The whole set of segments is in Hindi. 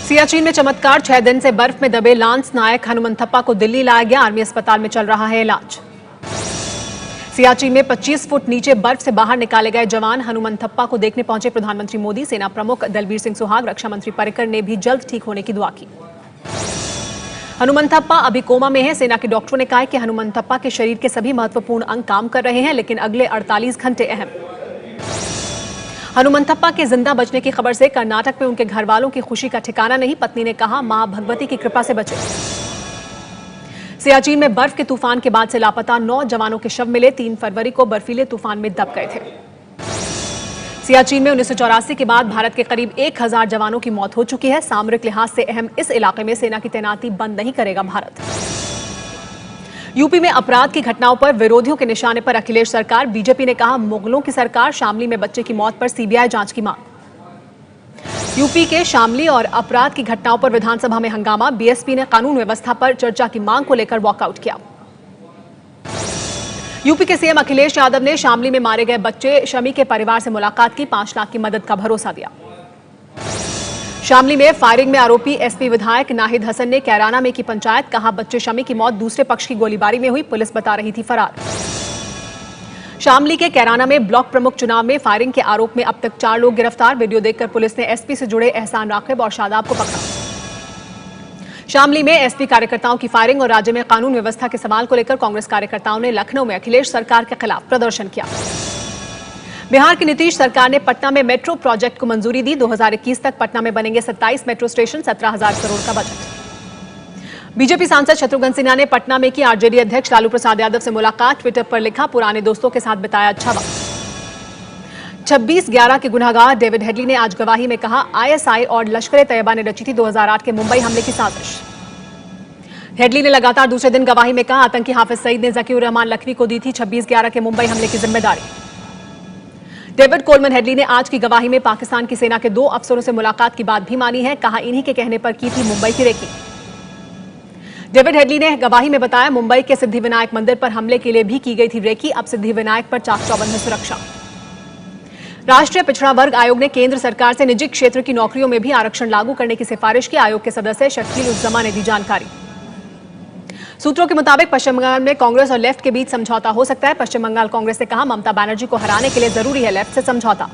सियाचिन में चमत्कार, 6 दिन से बर्फ में दबे लांस नायक हनुमंथप्पा को दिल्ली लाया गया। आर्मी अस्पताल में चल रहा है इलाज। सियाचिन में 25 फुट नीचे बर्फ से बाहर निकाले गए जवान हनुमंथप्पा को देखने पहुंचे प्रधानमंत्री मोदी। सेना प्रमुख दलबीर सिंह सुहाग, रक्षा मंत्री पर्रिकर ने भी जल्द ठीक होने की दुआ की। हनुमंथप्पा अभी कोमा में है। सेना के डॉक्टरों ने कहा है कि हनुमंथप्पा के शरीर के सभी महत्वपूर्ण अंग काम कर रहे हैं, लेकिन अगले 48 घंटे अहम। हनुमंथप्पा के जिंदा बचने की खबर से कर्नाटक में उनके घर वालों की खुशी का ठिकाना नहीं। पत्नी ने कहा, मां भगवती की कृपा से बचे। सियाचिन में बर्फ के तूफान के बाद से लापता 9 जवानों के शव मिले। 3 फरवरी को बर्फीले तूफान में दब गए थे। सियाचिन में 1984 के बाद भारत के करीब 1000 जवानों की मौत हो चुकी है। सामरिक लिहाज से अहम इस इलाके में सेना की तैनाती बंद नहीं करेगा भारत। यूपी में अपराध की घटनाओं पर विरोधियों के निशाने पर अखिलेश सरकार। बीजेपी ने कहा, मुगलों की सरकार, शामली में बच्चे की मौत पर सीबीआई जांच की मांग। यूपी के शामली और अपराध की घटनाओं पर विधानसभा में हंगामा। बीएसपी ने कानून व्यवस्था पर चर्चा की मांग को लेकर वॉकआउट किया। यूपी के सीएम अखिलेश यादव ने शामली में मारे गए बच्चे शमी के परिवार से मुलाकात की। 5 लाख की मदद का भरोसा दिया। शामली में फायरिंग में आरोपी एसपी विधायक नाहिद हसन ने कैराना में की पंचायत। कहा, बच्चे शमी की मौत दूसरे पक्ष की गोलीबारी में हुई। पुलिस बता रही थी फरार। शामली के कैराना में ब्लॉक प्रमुख चुनाव में फायरिंग के आरोप में अब तक 4 लोग गिरफ्तार। वीडियो देखकर पुलिस ने एसपी से जुड़े एहसान राकिब और शादाब को पकड़ा। शामली में एसपी कार्यकर्ताओं की फायरिंग और राज्य में कानून व्यवस्था के सवाल को लेकर कांग्रेस कार्यकर्ताओं ने लखनऊ में अखिलेश सरकार के खिलाफ प्रदर्शन किया। बिहार की नीतीश सरकार ने पटना में मेट्रो प्रोजेक्ट को मंजूरी दी। 2021 तक पटना में बनेंगे 27 मेट्रो स्टेशन, 17,000 करोड़ का बजट। बीजेपी सांसद शत्रुघ्न सिन्हा ने पटना में की आरजेडी अध्यक्ष लालू प्रसाद यादव से मुलाकात। ट्विटर पर लिखा, पुराने दोस्तों के साथ बिताया अच्छा वक्त। 26/11 के गुनहगार डेविड हेडली ने आज गवाही में कहा, आईएसआई और लश्कर ए तैयबा ने रची थी 2008 के मुंबई हमले की साजिश। हेडली ने लगातार दूसरे दिन गवाही में कहा, आतंकी हाफिज सईद ने जकीउर रहमान लखवी को दी थी 26/11 के मुंबई हमले की जिम्मेदारी। डेविड कोलमन हेडली ने आज की गवाही में पाकिस्तान की सेना के 2 अफसरों से मुलाकात की बात भी मानी है। कहा, इन्हीं के कहने पर की थी मुंबई की रेकी। डेविड हेडली ने गवाही में बताया, मुंबई के सिद्धिविनायक मंदिर पर हमले के लिए भी की गई थी रेकी। अब सिद्धिविनायक पर चाक चौबंद है सुरक्षा। राष्ट्रीय पिछड़ा वर्ग आयोग ने केंद्र सरकार से निजी क्षेत्र की नौकरियों में भी आरक्षण लागू करने की सिफारिश की। आयोग के सदस्य शकील उस जमा ने दी जानकारी। सूत्रों के मुताबिक पश्चिम बंगाल में कांग्रेस और लेफ्ट के बीच समझौता हो सकता है। पश्चिम बंगाल कांग्रेस ने कहा, ममता बनर्जी को हराने के लिए जरूरी है लेफ्ट से समझौता।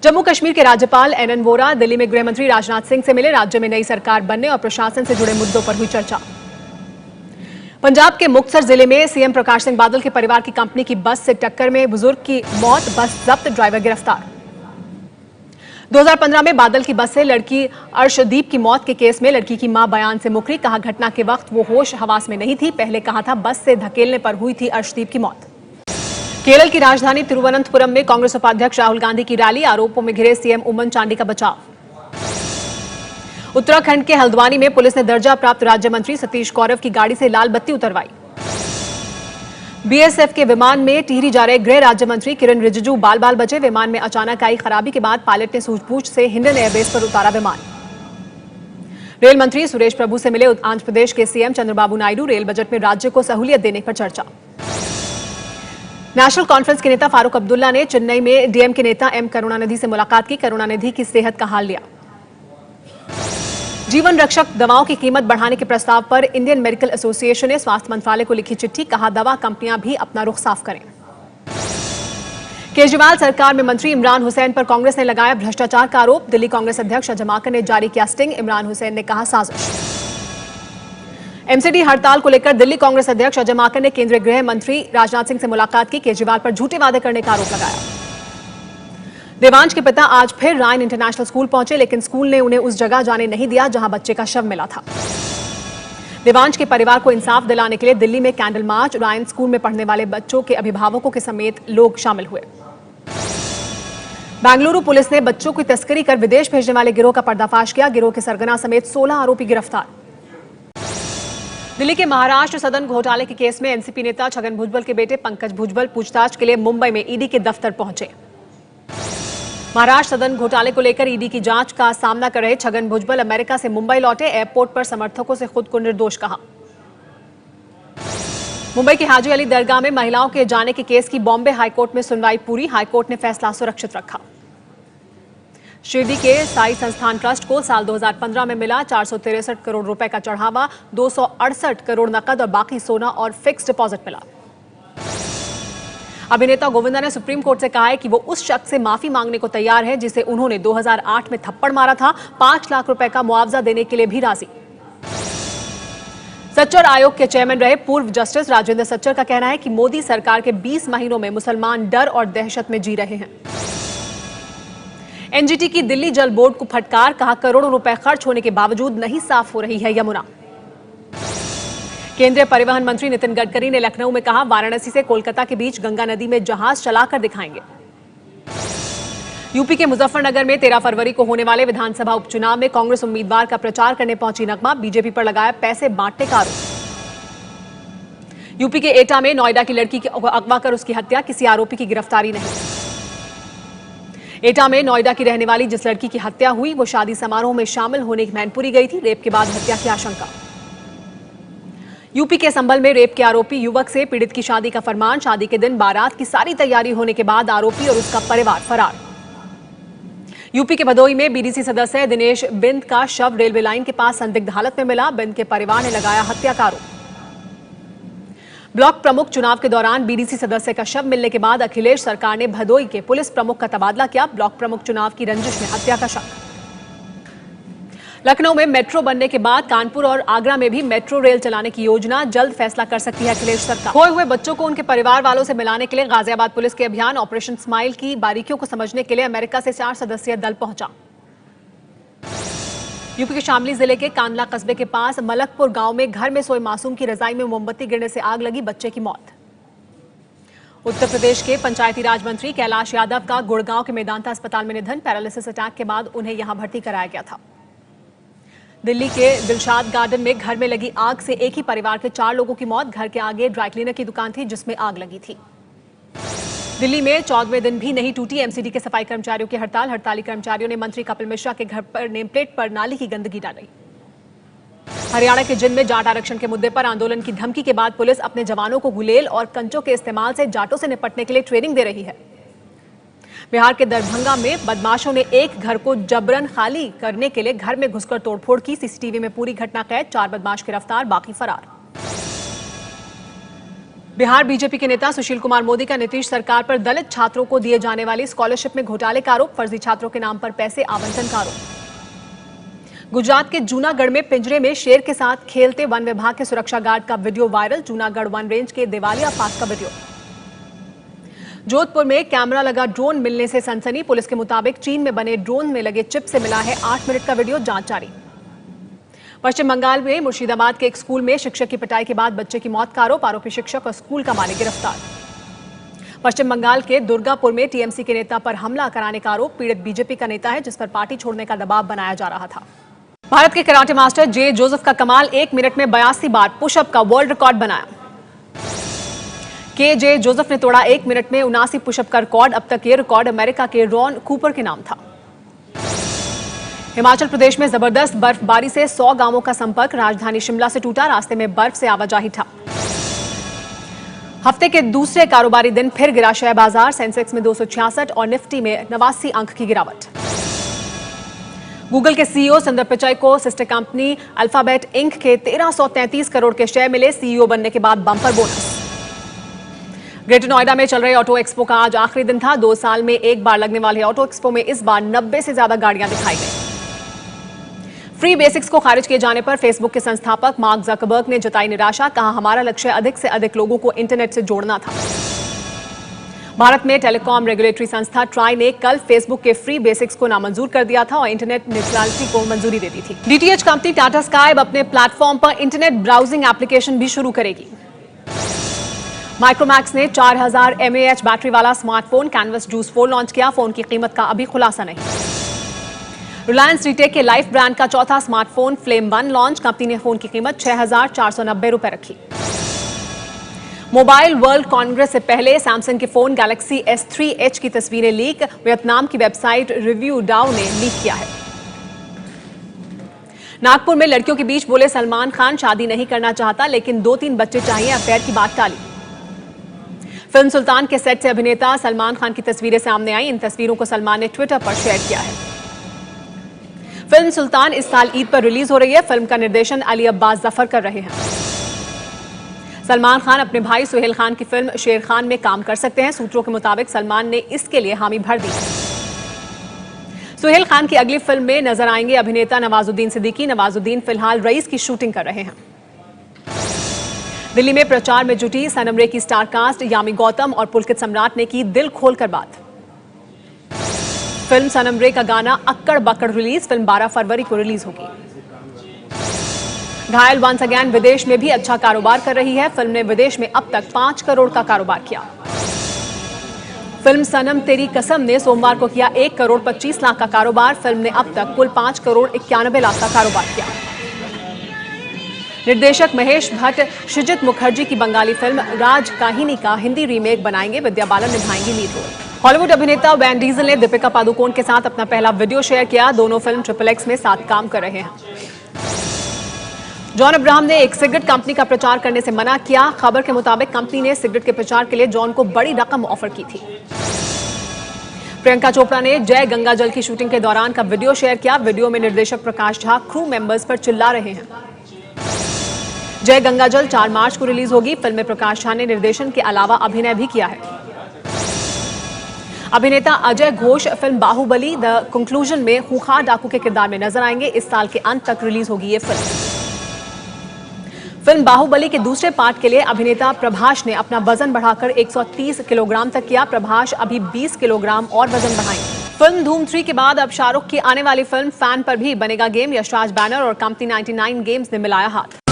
जम्मू कश्मीर के राज्यपाल एनएन वोरा दिल्ली में गृह मंत्री राजनाथ सिंह से मिले। राज्य में नई सरकार बनने और प्रशासन से जुड़े मुद्दों पर हुई चर्चा। पंजाब के मुक्तसर जिले में सीएम प्रकाश सिंह बादल के परिवार की कंपनी की बस से टक्कर में बुजुर्ग की मौत, बस जब्त, ड्राइवर गिरफ्तार। 2015 में बादल की बस से लड़की अर्शदीप की मौत के केस में लड़की की मां बयान से मुकरी। कहा, घटना के वक्त वो होश हवास में नहीं थी। पहले कहा था बस से धकेलने पर हुई थी अर्शदीप की मौत। केरल की राजधानी तिरुवनंतपुरम में कांग्रेस उपाध्यक्ष राहुल गांधी की रैली। आरोपों में घिरे सीएम उमन चांडी का बचाव। उत्तराखंड के हल्द्वानी में पुलिस ने दर्जा प्राप्त राज्य मंत्री सतीश गौरव की गाड़ी से लाल बत्ती उतरवाई। बीएसएफ के विमान में टिहरी जा रहे गृह राज्य मंत्री किरण रिजिजू बाल बाल बचे। विमान में अचानक आई खराबी के बाद पायलट ने सूझबूझ से हिंडन एयरबेस पर उतारा विमान। रेल मंत्री सुरेश प्रभु से मिले आंध्र प्रदेश के CM Chandrababu Naidu. Rail budget में राज्य को सहूलियत देने पर चर्चा। नेशनल कॉन्फ्रेंस के नेता फारूक अब्दुल्ला ने चेन्नई में डीएम के नेता एम करुणानिधि से मुलाकात की। करुणानिधि की सेहत का हाल लिया। जीवन रक्षक दवाओं की कीमत बढ़ाने के प्रस्ताव पर इंडियन मेडिकल एसोसिएशन ने स्वास्थ्य मंत्रालय को लिखी चिट्ठी। कहा, दवा कंपनियां भी अपना रुख साफ करें। केजरीवाल सरकार में मंत्री इमरान हुसैन पर कांग्रेस ने लगाया भ्रष्टाचार का आरोप। दिल्ली कांग्रेस अध्यक्ष अजय माकन ने जारी किया स्टिंग। इमरान हुसैन ने कहा, साजिश। एमसीडी हड़ताल को लेकर दिल्ली कांग्रेस अध्यक्ष अजय माकन ने केंद्रीय गृह मंत्री राजनाथ सिंह से मुलाकात की। केजरीवाल पर झूठे वादे करने का आरोप लगाया। देवांश के पिता आज फिर रायन इंटरनेशनल स्कूल पहुंचे, लेकिन स्कूल ने उन्हें उस जगह जाने नहीं दिया जहां बच्चे का शव मिला था। देवांश के परिवार को इंसाफ दिलाने के लिए दिल्ली में कैंडल मार्च। रायन स्कूल में पढ़ने वाले बच्चों के अभिभावकों के समेत लोग शामिल हुए। बेंगलुरु पुलिस ने बच्चों की तस्करी कर विदेश भेजने वाले गिरोह का पर्दाफाश किया। गिरोह के सरगना समेत 16 आरोपी गिरफ्तार। दिल्ली के महाराष्ट्र सदन घोटाले के केस में एनसीपी नेता छगन भुजबल के बेटे पंकज भुजबल पूछताछ के लिए मुंबई में ईडी के दफ्तर पहुंचे। महाराष्ट्र सदन घोटाले को लेकर ईडी की जांच का सामना कर रहे छगन भुजबल अमेरिका से मुंबई लौटे। एयरपोर्ट पर समर्थकों से खुद को निर्दोष कहा। मुंबई के हाजी अली दरगाह में महिलाओं के जाने के केस की बॉम्बे हाईकोर्ट में सुनवाई पूरी। हाईकोर्ट ने फैसला सुरक्षित रखा। शिरडी के साई संस्थान ट्रस्ट को साल 2015 में मिला 463 करोड़ रुपए का चढ़ावा, 268 करोड़ नकद और बाकी सोना और फिक्स डिपॉजिट मिला। अभिनेता गोविंदा ने सुप्रीम कोर्ट से कहा है कि वो उस शख्स से माफी मांगने को तैयार है जिसे उन्होंने 2008 में थप्पड़ मारा था। 5 लाख रुपए का मुआवजा देने के लिए भी राजी। सच्चर आयोग के चेयरमैन रहे पूर्व जस्टिस राजेंद्र सच्चर का कहना है कि मोदी सरकार के 20 महीनों में मुसलमान डर और दहशत में जी रहे हैं। एनजीटी की दिल्ली जल बोर्ड को फटकार, कहा करोड़ों रुपए खर्च होने के बावजूद नहीं साफ हो रही है यमुना। केंद्रीय परिवहन मंत्री नितिन गडकरी ने लखनऊ में कहा, वाराणसी से कोलकाता के बीच गंगा नदी में जहाज चलाकर दिखाएंगे। यूपी के मुजफ्फरनगर में 13 फरवरी को होने वाले विधानसभा उपचुनाव में कांग्रेस उम्मीदवार का प्रचार करने पहुंची नगमा, बीजेपी पर लगाया पैसे बांटने का आरोप। यूपी के एटा में नोएडा की लड़की को अगवा कर उसकी हत्या, किसी आरोपी की गिरफ्तारी नहीं। एटा में नोएडा की रहने वाली जिस लड़की की हत्या हुई वो शादी समारोह में शामिल होने मैनपुरी गई थी। रेप के बाद हत्या की आशंका। यूपी के संभल में रेप के आरोपी युवक से पीड़ित की शादी का फरमान, शादी के दिन बारात की सारी तैयारी होने के बाद आरोपी और उसका परिवार फरार। यूपी के भदोही में बीडीसी सदस्य दिनेश बिंद का शव रेलवे लाइन के पास संदिग्ध हालत में मिला, बिंद के परिवार ने लगाया हत्या का आरोप। ब्लॉक प्रमुख चुनाव के दौरान बीडीसी सदस्य का शव मिलने के बाद अखिलेश सरकार ने भदोही के पुलिस प्रमुख का तबादला किया, ब्लॉक प्रमुख चुनाव की रंजिश में हत्या का शक। लखनऊ में मेट्रो बनने के बाद कानपुर और आगरा में भी मेट्रो रेल चलाने की योजना, जल्द फैसला कर सकती है अखिलेश सरकार। खोए हुए बच्चों को उनके परिवार वालों से मिलाने के लिए गाजियाबाद पुलिस के अभियान ऑपरेशन स्माइल की बारीकियों को समझने के लिए अमेरिका से 4 सदस्यीय दल पहुंचा। यूपी के शामली जिले के कांदला कस्बे के पास मलकपुर गांव में घर में सोए मासूम की रजाई में मोमबत्ती गिरने से आग लगी, बच्चे की मौत। उत्तर प्रदेश के पंचायती राज मंत्री कैलाश यादव का गुड़गांव के मेदांता अस्पताल में निधन, पैरालिसिस अटैक के बाद उन्हें यहां भर्ती कराया गया था। दिल्ली के दिलशाद गार्डन में घर में लगी आग से एक ही परिवार के 4 लोगों की मौत, घर के आगे ड्राई क्लीनर की दुकान थी जिसमें आग लगी थी। दिल्ली में 14वें दिन भी नहीं टूटी एमसीडी के सफाई कर्मचारियों की हड़ताल, हड़ताली कर्मचारियों ने मंत्री कपिल मिश्रा के घर पर नेम प्लेट पर नाली की गंदगी डाली। हरियाणा के जिंद में जाट आरक्षण के मुद्दे पर आंदोलन की धमकी के बाद पुलिस अपने जवानों को गुलेल और कंचों के इस्तेमाल से जाटों से निपटने के लिए ट्रेनिंग दे रही है। बिहार के दरभंगा में बदमाशों ने एक घर को जबरन खाली करने के लिए घर में घुसकर तोड़फोड़ की, सीसीटीवी में पूरी घटना कैद, 4 बदमाश गिरफ्तार, बाकी फरार। बिहार बीजेपी के नेता सुशील कुमार मोदी का नीतीश सरकार पर दलित छात्रों को दिए जाने वाली स्कॉलरशिप में घोटाले का आरोप, फर्जी छात्रों के नाम पर पैसे आवंटन का आरोप। गुजरात के जूनागढ़ में पिंजरे में शेर के साथ खेलते वन विभाग के सुरक्षा गार्ड का video viral, Junagadh one range के देवालिया पास का वीडियो। जोधपुर में कैमरा लगा ड्रोन मिलने से सनसनी, पुलिस के मुताबिक चीन में बने ड्रोन में लगे चिप से मिला है 8 मिनट का वीडियो, जांच जारी। पश्चिम बंगाल में मुर्शिदाबाद के एक स्कूल में शिक्षक की पिटाई के बाद बच्चे की मौत का आरोप, आरोपी शिक्षक और स्कूल का मालिक गिरफ्तार। पश्चिम बंगाल के दुर्गापुर में टीएमसी के नेता पर हमला कराने का आरोप, पीड़ित बीजेपी का नेता है जिस पर पार्टी छोड़ने का दबाव बनाया जा रहा था। भारत के कराटे मास्टर जे जोसेफ का कमाल, 1 मिनट में 82 बार पुशअप का वर्ल्ड रिकॉर्ड बनाया। जे जोसेफ ने तोड़ा 1 मिनट में 79 पुशअप का रिकॉर्ड, अब तक ये रिकॉर्ड अमेरिका के रॉन कूपर के नाम था। हिमाचल प्रदेश में जबरदस्त बर्फबारी से 100 गांवों का संपर्क राजधानी शिमला से टूटा, रास्ते में बर्फ से आवाजाही ठप। हफ्ते के दूसरे कारोबारी दिन फिर गिरा शेयर बाजार, सेंसेक्स में 266 और निफ्टी में 89 अंक की गिरावट। गूगल के सीईओ सुंदर पिचाई को सिस्टर कंपनी अल्फाबेट इंक के 1333 करोड़ के शेयर मिले, सीईओ बनने के बाद बम्पर बोनस। ग्रेटर नोएडा में चल रहे ऑटो एक्सपो का आज आखिरी दिन था, 2 साल में एक बार लगने वाले ऑटो एक्सपो में इस बार 90 से ज्यादा गाड़ियां दिखाई गई। फ्री बेसिक्स को खारिज किए जाने पर फेसबुक के संस्थापक मार्क जकरबर्ग ने जताई निराशा, कहा हमारा लक्ष्य अधिक से अधिक लोगों को इंटरनेट से जोड़ना था। भारत में टेलीकॉम रेगुलेटरी संस्था ट्राई ने कल फेसबुक के फ्री बेसिक्स को नामंजूर कर दिया था और इंटरनेट न्यूट्रलिटी को मंजूरी दे दी थी। डीटीएच कंपनी टाटा स्काई अब अपने प्लेटफॉर्म पर इंटरनेट ब्राउजिंग एप्लीकेशन भी शुरू करेगी। माइक्रोमैक्स ने 4000 mAh बैटरी वाला स्मार्टफोन कैनवस जूस 4 लॉन्च किया, फोन की कीमत का अभी खुलासा नहीं। रिलायंस रिटेक के लाइफ ब्रांड का चौथा स्मार्टफोन फ्लेम 1 लॉन्च, कंपनी ने फोन की कीमत 6490 रुपए रखी। मोबाइल वर्ल्ड कांग्रेस से पहले सैमसंग के फोन गैलेक्सी S3 की तस्वीरें लीक, वियतनाम की वेबसाइट रिव्यू डाउ ने लीक किया है। नागपुर में लड़कियों के बीच बोले सलमान खान शादी नहीं करना चाहता लेकिन 2-3 बच्चे चाहिए, अफेयर की बात टाली। फिल्म सुल्तान के सेट से अभिनेता सलमान खान की तस्वीरें सामने आई, इन तस्वीरों को सलमान ने ट्विटर पर शेयर किया है। फिल्म सुल्तान इस साल ईद पर रिलीज हो रही है। फिल्म का निर्देशन अली अब्बास जफर कर रहे हैं। सलमान खान अपने भाई सुहेल खान की फिल्म शेर खान में काम कर सकते हैं। सूत्रों के मुताबिक सलमान ने इसके लिए हामी भर दी। सुहेल खान की अगली फिल्म में नजर आएंगे अभिनेता नवाजुद्दीन सिद्दीकी। नवाजुद्दीन फिलहाल रईस की शूटिंग कर रहे हैं। दिल्ली में प्रचार में जुटी सनम रे की स्टार कास्ट यामी गौतम और पुलकित सम्राट ने की दिल खोलकर बात। फिल्म सनम रे का गाना अक्कड़ बक्कड़ रिलीज। फिल्म 12 फरवरी को रिलीज होगी। घायल वंस अगेन विदेश में भी अच्छा कारोबार कर रही है। फिल्म ने विदेश में अब तक 5 करोड़ का कारोबार किया। फिल्म सनम तेरी कसम ने सोमवार को किया 1 करोड़ 25 लाख का कारोबार। फिल्म ने अब तक कुल 5 करोड़ 91 लाख का कारोबार किया। निर्देशक महेश भट्ट शिजित मुखर्जी की बंगाली फिल्म राज काहिनी का हिंदी रीमेक बनाएंगे। Vidya Balan निभाएंगी lead role. Hollywood अभिनेता वैन डीजल ने दीपिका पादुकोण के साथ अपना पहला वीडियो शेयर किया। दोनों फिल्म XXX में साथ काम कर रहे हैं। जॉन अब्राहम ने एक सिगरेट कंपनी का प्रचार करने से मना किया। खबर के मुताबिक कंपनी ने सिगरेट के प्रचार के लिए जॉन को बड़ी रकम ऑफर की थी। प्रियंका चोपड़ा ने जय गंगा जल की शूटिंग के दौरान का वीडियो शेयर किया। वीडियो में निर्देशक प्रकाश झा क्रू मेंबर्स पर चिल्ला रहे हैं। जय गंगा जल 4 मार्च को रिलीज होगी। फिल्म में प्रकाश झा ने निर्देशन के अलावा अभिनय भी किया है। अभिनेता Ajay Ghosh film Baahubali the conclusion में खूंखार डाकू के किरदार में नजर आएंगे। इस साल के अंत तक रिलीज होगी ये फिल्म बाहुबली के दूसरे पार्ट के लिए अभिनेता प्रभास ने अपना वजन बढ़ाकर 130 किलोग्राम तक किया। प्रभास अभी 20 किलोग्राम और वजन बढ़ाएंगे। फिल्म धूम 3 के बाद अब शाहरुख की आने वाली फिल्म फैन पर भी बनेगा गेम। यशराज बैनर और कंपनी 99 गेम्स ने मिलाया हाथ।